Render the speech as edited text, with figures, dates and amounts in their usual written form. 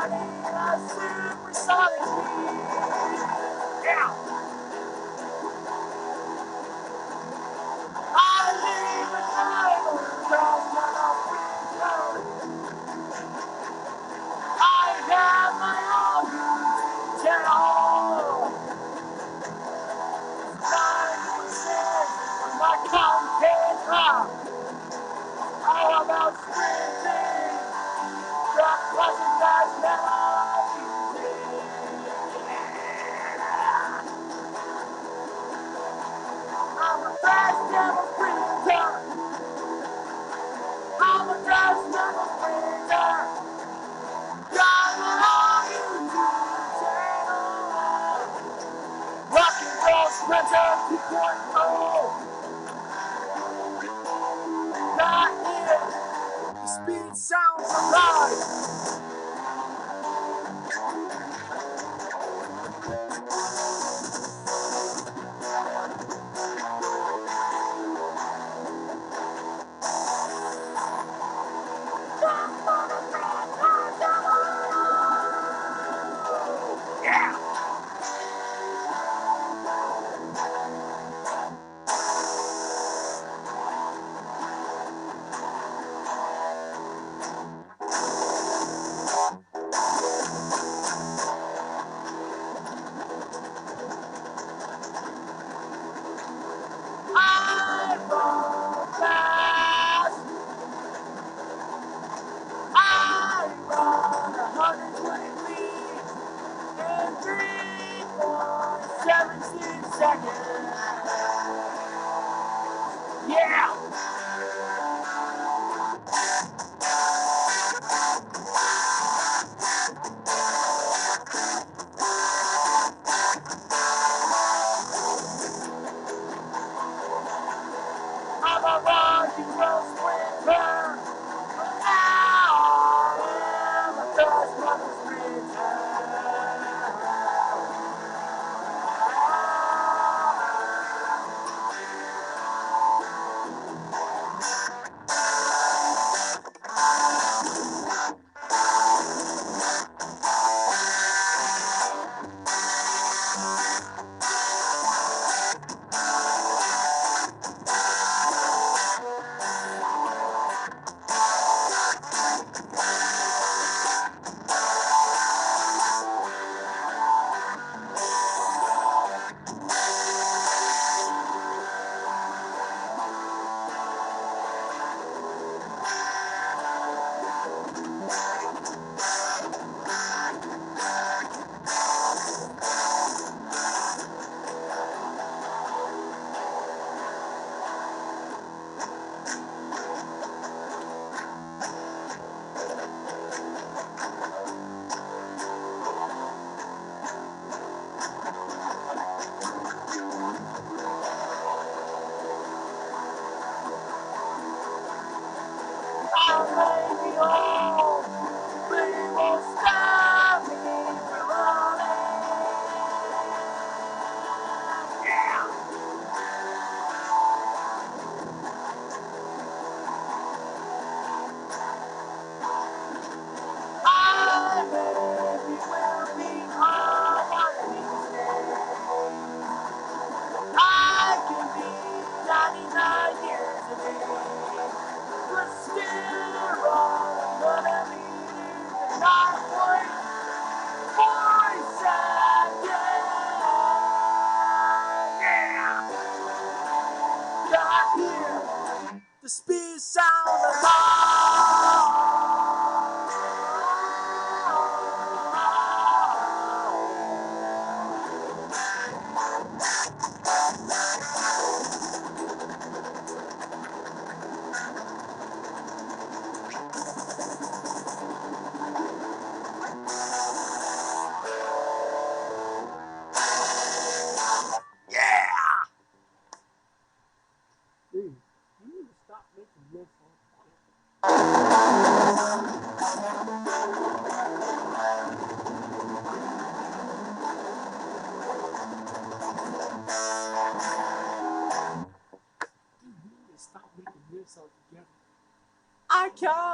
running at supersonic speed. Yeah. I leave the night just when I'm free. I have my own channel. My content all about sprinting, drop buzzing guys I'm a fast devil sprinter. I'm a fast devil sprinter. Got my own YouTube channel. Rock and roll sprinter 2.0. Not here. The speed sounds alive. Yeah. I run fast. I run 120 feet in 3.17 seconds. Yeah! I'm a rock and roll sprinter. Now I'm a fast running sprinter. I'll make it home, but it won't stop me from running. Yeah! I maybe will be on one of these days. I can be 99 years of age, but still I'm gonna be the 9.47. Yeah! Got here, the speed sound alarm. Yeah! Dude, you need to stop making this on fire. Dude, you need to stop making this all together. I can't.